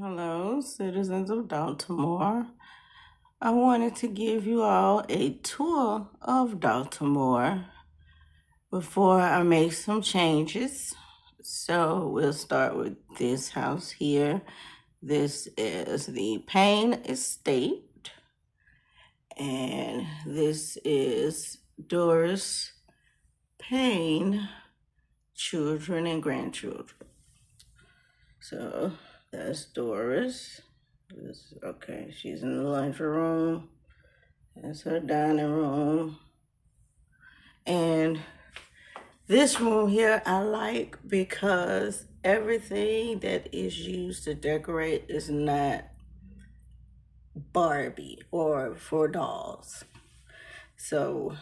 Hello, citizens of Dolltimore. I wanted to give you all a tour of Dolltimore before I make some changes. So we'll start with this house here. This is the Payne Estate, and this is Doris Payne, children and grandchildren. So that's Doris. Okay, she's in the lunchroom. That's her dining room. And this room here I like because everything that is used to decorate is not Barbie or for dolls. So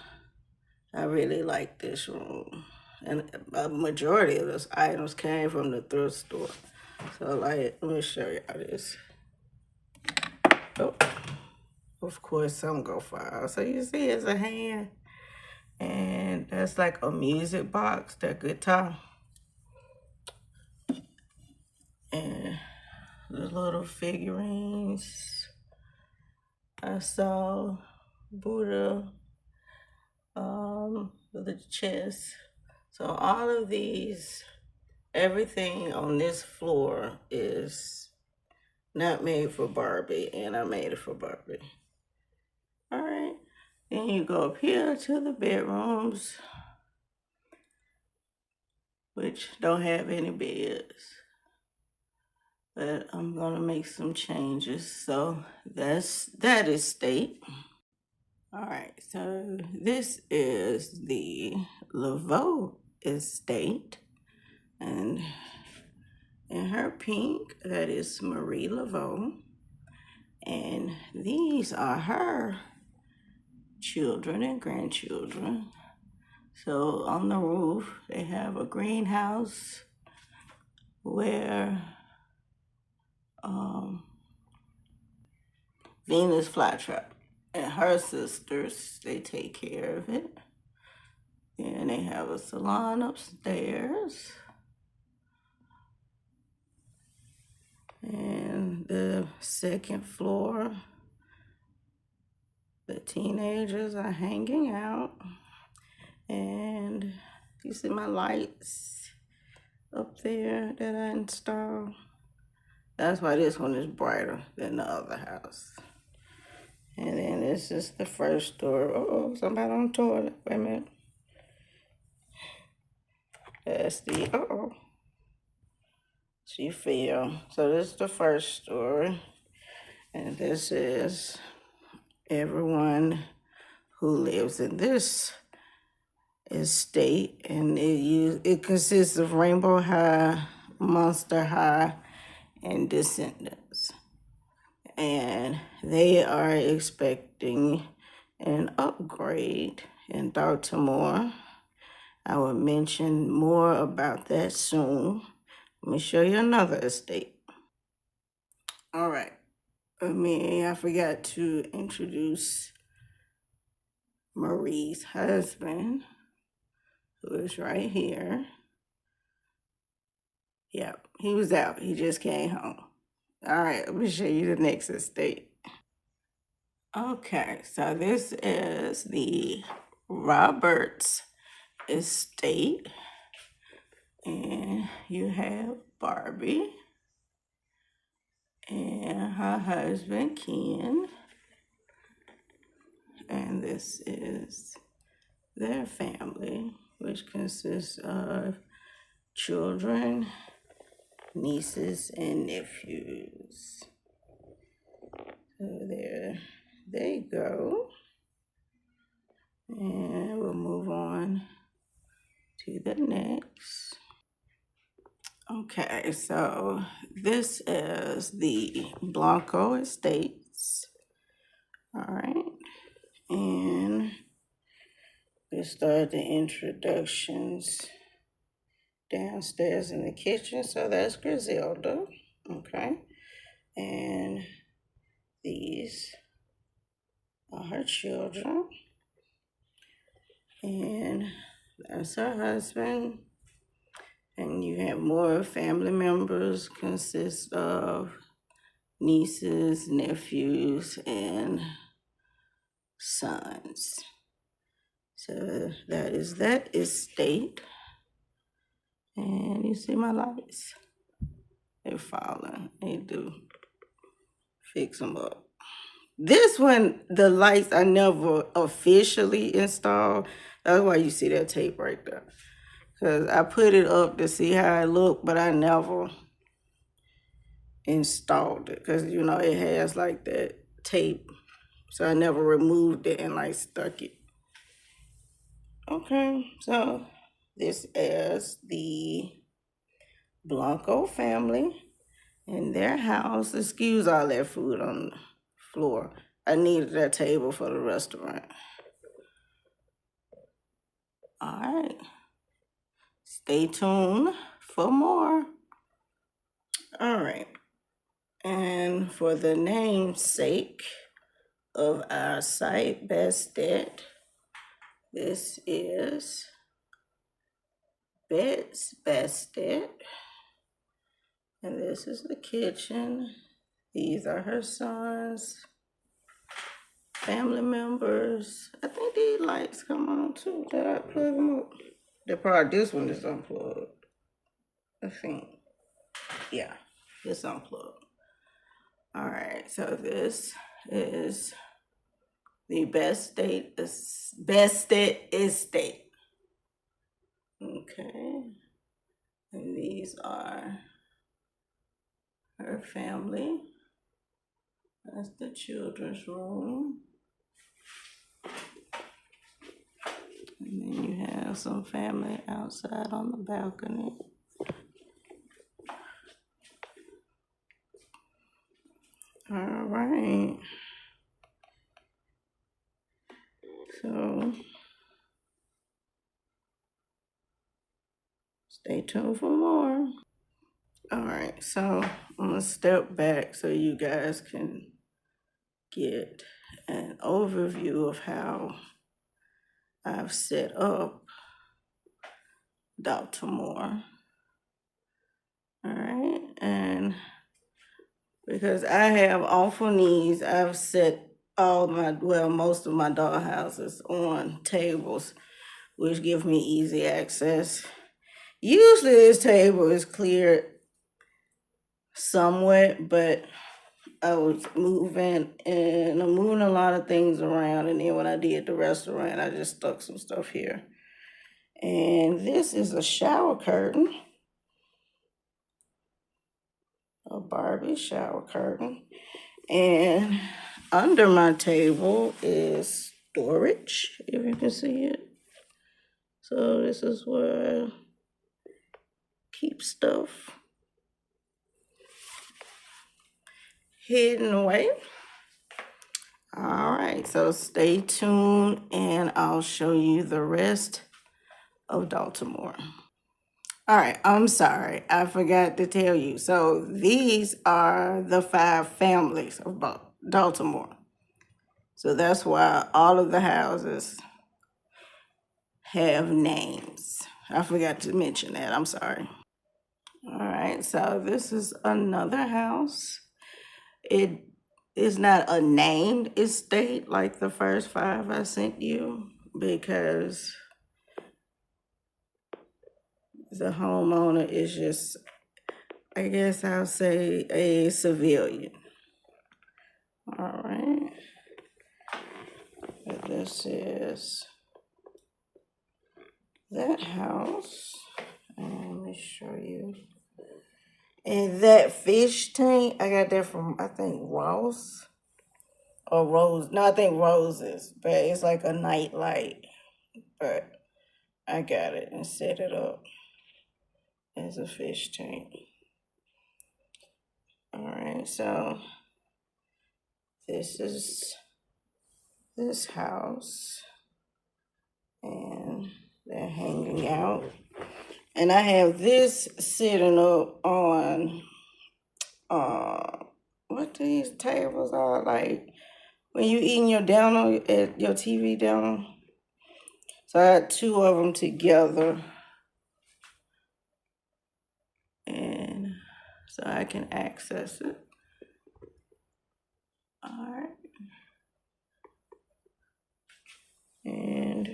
I really like this room. And a majority of those items came from the thrift store. So like, let me show y'all this. Oh, of course some go far. So you see it's a hand. And that's like a music box, that guitar. And the little figurines. I saw Buddha, the chest. So all of these, everything on this floor is not made for Barbie, and I made it for Barbie. All right, then you go up here to the bedrooms, which don't have any beds. But I'm gonna make some changes. So that is state. All right, so this is the Laveau estate, and in her pink, that is Marie Laveau, and these are her children and grandchildren. So on the roof, they have a greenhouse where Venus flytrap and her sisters, they take care of it. And they have a salon upstairs. And the second floor, the teenagers are hanging out. And you see my lights up there that I installed? That's why this one is brighter than the other house. And then this is the first door. Uh-oh, somebody on the toilet. Wait a minute. That's the, uh-oh. She fell. So this is the first story. And this is everyone who lives in this estate. And it consists of Rainbow High, Monster High, and Descendants. And they are expecting an upgrade in Dolltimore. I will mention more about that soon. Let me show you another estate. All right. I forgot to introduce Marie's husband, who is right here. Yep, he was out. He just came home. All right, let me show you the next estate. Okay, so this is the Roberts estate. And you have Barbie and her husband, Ken. And this is their family, which consists of children, nieces, and nephews. So there they go. And we'll move on to the next. Okay, so this is the Blanco Estates. All right. And we start the introductions downstairs in the kitchen. So that's Griselda. Okay. And these are her children. And that's her husband. And you have more family members, consist of nieces, nephews, and sons. So that is that estate. And you see my lights? They're falling. I need to fix them up. This one, the lights I never officially installed. That's why you see that tape right there. Because I put it up to see how it looked, but I never installed it. Because, you know, it has like that tape. So I never removed it and like stuck it. Okay, so this is the Blanco family in their house. Excuse all that food on the floor. I needed that table for the restaurant. All right. Stay tuned for more. All right. And for the namesake of our site, Bested, this is Bet's Bested. And this is the kitchen. These are her sons, family members. I think these lights come on too. Did I plug them up? This one is unplugged. I think. Yeah, it's unplugged. All right, so this is the Bested estate. Okay, and these are her family. That's the children's room. And then you have some family outside on the balcony. All right. So stay tuned for more. All right, so I'm gonna step back so you guys can get an overview of how I've set up Dolltimore. All right, and because I have awful knees, I've set most of my doll houses on tables, which give me easy access. Usually this table is cleared somewhat, but I was moving and I'm moving a lot of things around. And then when I did the restaurant, I just stuck some stuff here. And this is a shower curtain, a Barbie shower curtain. And under my table is storage, if you can see it. So this is where I keep stuff hidden away. All right, so stay tuned and I'll show you the rest of Dolltimore. All right, I'm sorry, I forgot to tell you. So these are the 5 families of Dolltimore. So that's why all of the houses have names. I forgot to mention that, I'm sorry. All right, so this is another house. It is not a named estate like the first 5 I sent you because the homeowner is just, I guess I'll say, a civilian. All right. But this is that house. And let me show you. And that fish tank, I got that from, I think, Ross or Rose. No, I think Roses, but it's like a night light. But I got it and set it up as a fish tank. All right, so this is this house, and they're hanging out. And I have this sitting up on, what these tables are, like when you eating your downer, at your TV downer. So I had 2 of them together. And so I can access it. All right. And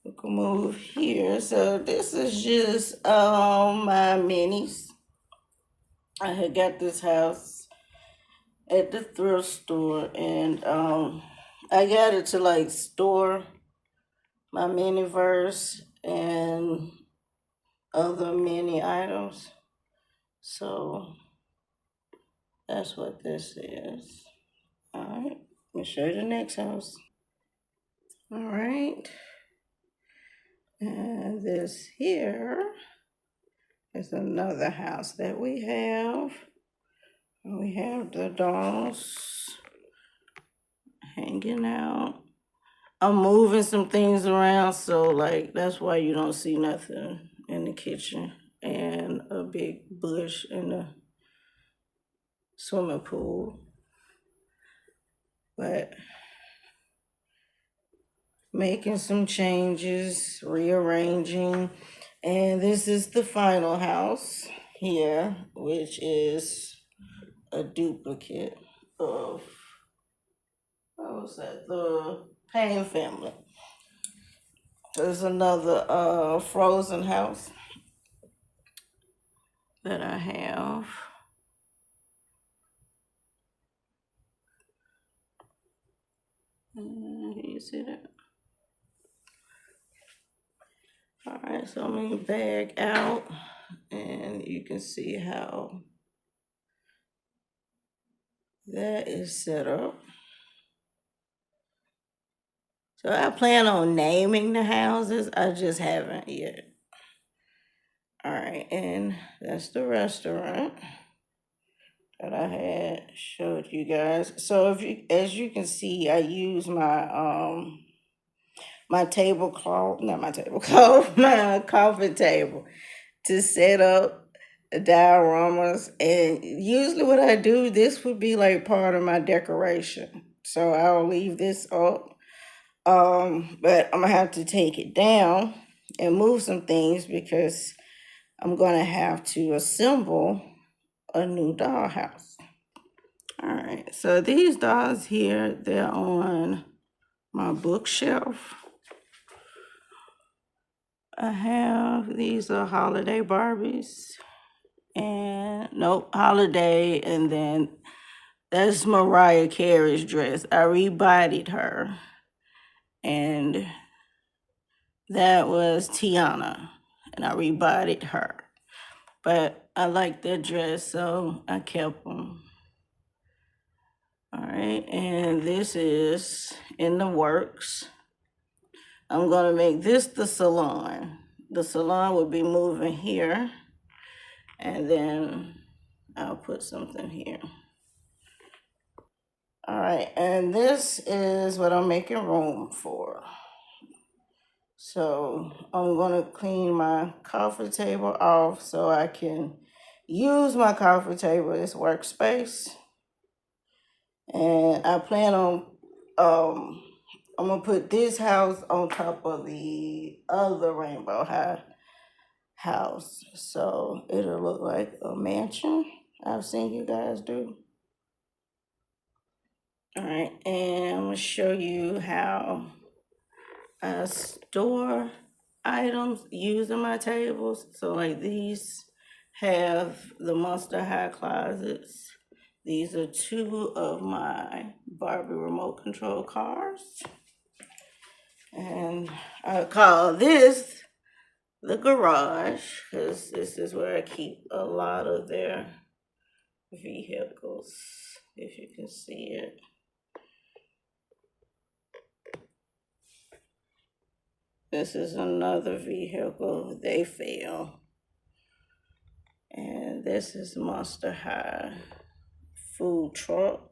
we can move here. So this is just my minis. I had got this house at the thrift store, and I got it to like store my miniverse and other mini items. So that's what this is. All right, let me show you the next house. All right, and this here is another house that we have. We have the dolls hanging out. I'm moving some things around, so like that's why you don't see nothing in the kitchen and a big bush in the swimming pool. But making some changes, rearranging, and this is the final house here, which is a duplicate of, what was that, the Payne family. There's another frozen house that I have. Can you see that? All right, so I'm gonna bag out, and you can see how that is set up. So I plan on naming the houses. I just haven't yet. All right, and that's the restaurant that I had showed you guys. So if you, as you can see, I use my my tablecloth, not my tablecloth, my coffee table to set up dioramas. And usually what I do, this would be like part of my decoration. So I'll leave this up. But I'm gonna have to take it down and move some things because I'm gonna have to assemble a new dollhouse. All right, so these dolls here, they're on my bookshelf. I have, these are holiday Barbies. And nope, holiday, and then that's Mariah Carey's dress. I rebodied her. And that was Tiana. And I rebodied her. But I like their dress, so I kept them. All right, and this is in the works. I'm gonna make this the salon. The salon will be moving here, and then I'll put something here. All right, and this is what I'm making room for. So I'm gonna clean my coffee table off so I can use my coffee table as workspace. And I plan on, I'm gonna put this house on top of the other Rainbow High house. So it'll look like a mansion. I've seen you guys do. All right, and I'm gonna show you how I store items using my tables. So like these have the Monster High closets. These are two of my Barbie remote control cars. And I call this the garage because this is where I keep a lot of their vehicles, if you can see it. This is another vehicle, they fail. And this is Monster High food truck.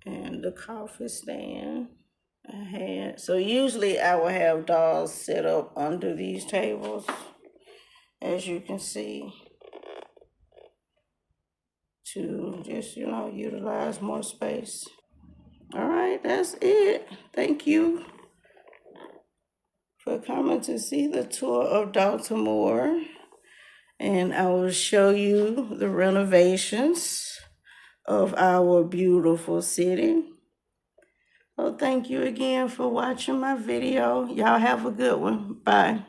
And the coffee stand I had. So usually I will have dolls set up under these tables, as you can see, to just, utilize more space. All right, that's it. Thank you for coming to see the tour of Dolltimore. And I will show you the renovations of our beautiful city. So thank you again for watching my video. Y'all have a good one. Bye.